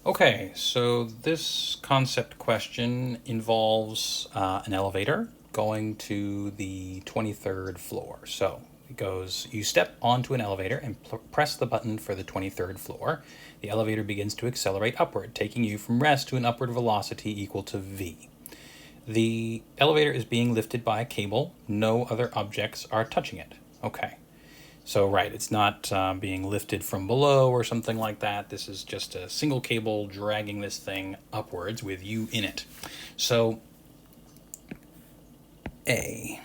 Okay, so this concept question involves an elevator going to the 23rd floor. So it goes, you step onto an elevator and press the button for the 23rd floor. The elevator begins to accelerate upward, taking you from rest to an upward velocity equal to v. The elevator is being lifted by a cable. No other objects are touching it. Okay. So, right, it's not being lifted from below or something like that. This is just a single cable dragging this thing upwards with you in it. So, A.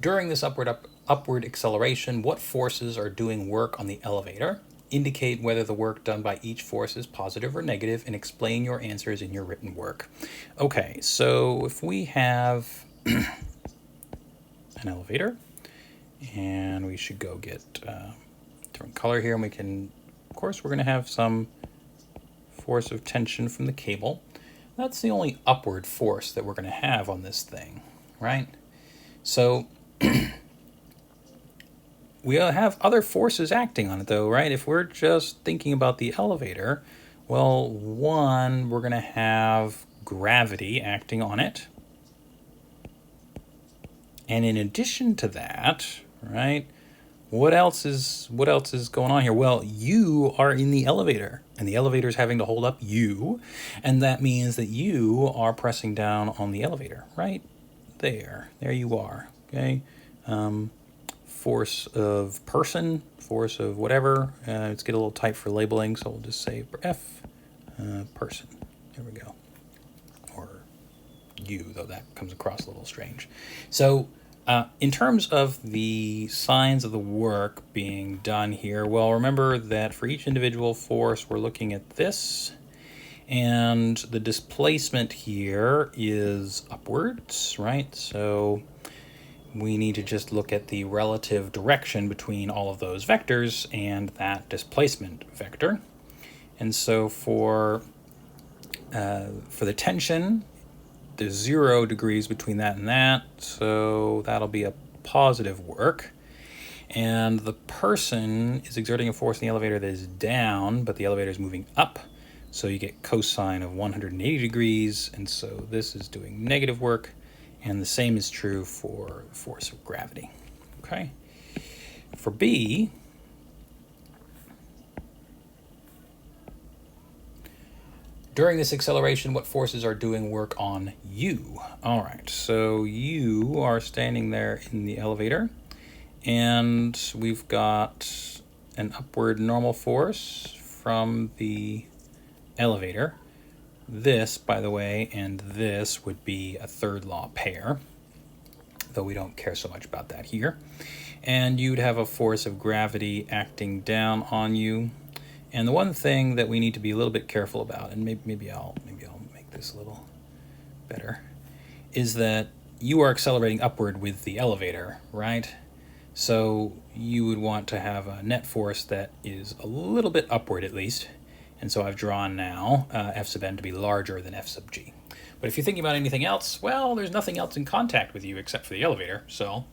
During this upward acceleration, what forces are doing work on the elevator? Indicate whether the work done by each force is positive or negative, and explain your answers in your written work. Okay, so if we have an elevator, and we should go get different color here, and we can, of course, we're going to have some force of tension from the cable. That's the only upward force that we're going to have on this thing, right? So we have other forces acting on it, though, right? If we're just thinking about the elevator, well, one, we're going to have gravity acting on it. And in addition to that, right, what else is going on here? Well, you are in the elevator, and the elevator is having to hold up you, and that means that you are pressing down on the elevator, right there. There you are, okay? Force of person, force of whatever. Let's get a little tight for labeling, so we'll just say F, person. There we go. Or you, though that comes across a little strange. So in terms of the signs of the work being done here, well, remember that for each individual force, we're looking at this, and the displacement here is upwards, right? So we need to just look at the relative direction between all of those vectors and that displacement vector. And so for the tension, there's 0 degrees between that and that, so that'll be a positive work. And the person is exerting a force in the elevator that is down, but the elevator is moving up, so you get cosine of 180 degrees, and so this is doing negative work, and the same is true for the force of gravity. Okay? For B, during this acceleration, what forces are doing work on you? All right, so you are standing there in the elevator, and we've got an upward normal force from the elevator. This, by the way, and this would be a third law pair, though we don't care so much about that here. And you'd have a force of gravity acting down on you. And the one thing that we need to be a little bit careful about, and maybe I'll make this a little better, is that you are accelerating upward with the elevator, right? So you would want to have a net force that is a little bit upward at least. And so I've drawn now F sub n to be larger than F sub g. But if you're thinking about anything else, well, there's nothing else in contact with you except for the elevator. So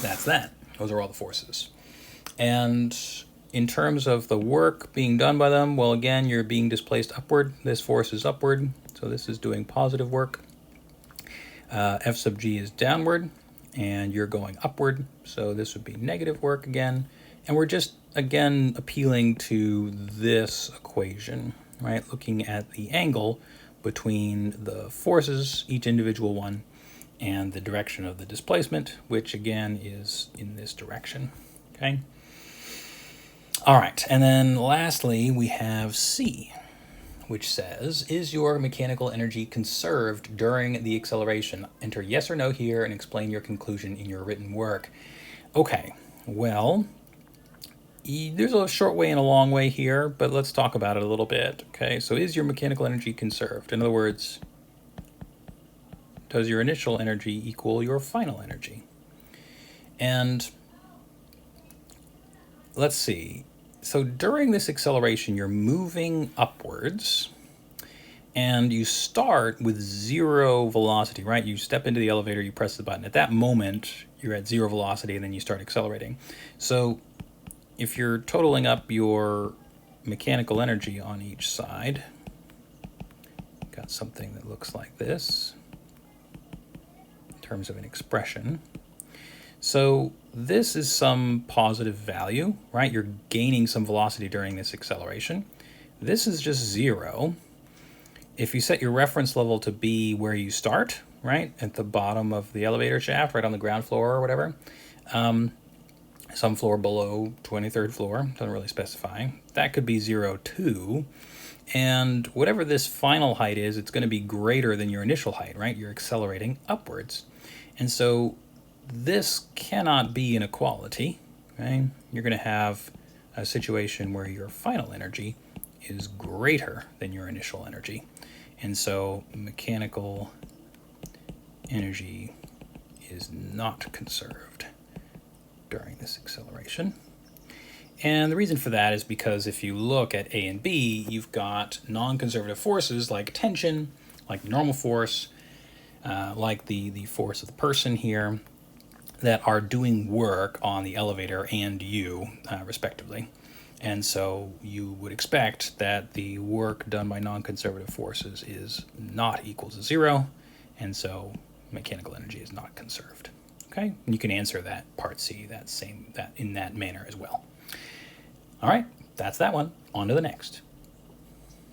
that's that. Those are all the forces. And in terms of the work being done by them, well, again, you're being displaced upward. This force is upward, so this is doing positive work. F sub g is downward, and you're going upward, so this would be negative work again. And we're just, again, appealing to this equation, right? Looking at the angle between the forces, each individual one, and the direction of the displacement, which again is in this direction, okay? All right, and then lastly, we have C, which says, is your mechanical energy conserved during the acceleration? Enter yes or no here and explain your conclusion in your written work. Okay, well, there's a short way and a long way here, but let's talk about it a little bit. Okay, so is your mechanical energy conserved? In other words, does your initial energy equal your final energy? And let's see. So during this acceleration, you're moving upwards, and you start with 0 velocity, right? You step into the elevator, you press the button. At that moment, you're at 0 velocity, and then you start accelerating. So if you're totaling up your mechanical energy on each side, got something that looks like this in terms of an expression. So this is some positive value, right? You're gaining some velocity during this acceleration. This is just 0. If you set your reference level to be where you start, right, at the bottom of the elevator shaft, right on the ground floor or whatever, some floor below 23rd floor, doesn't really specify, that could be 0 too. And whatever this final height is, it's going to be greater than your initial height, right? You're accelerating upwards. And so this cannot be an equality, okay? You're going to have a situation where your final energy is greater than your initial energy. And so mechanical energy is not conserved during this acceleration. And the reason for that is because if you look at A and B, you've got non-conservative forces like tension, like normal force, like the force of the person here, that are doing work on the elevator and you, respectively. And so you would expect that the work done by non-conservative forces is not equal to 0, and so mechanical energy is not conserved. Okay, and you can answer that part C that in that manner as well. All right, that's that one. On to the next.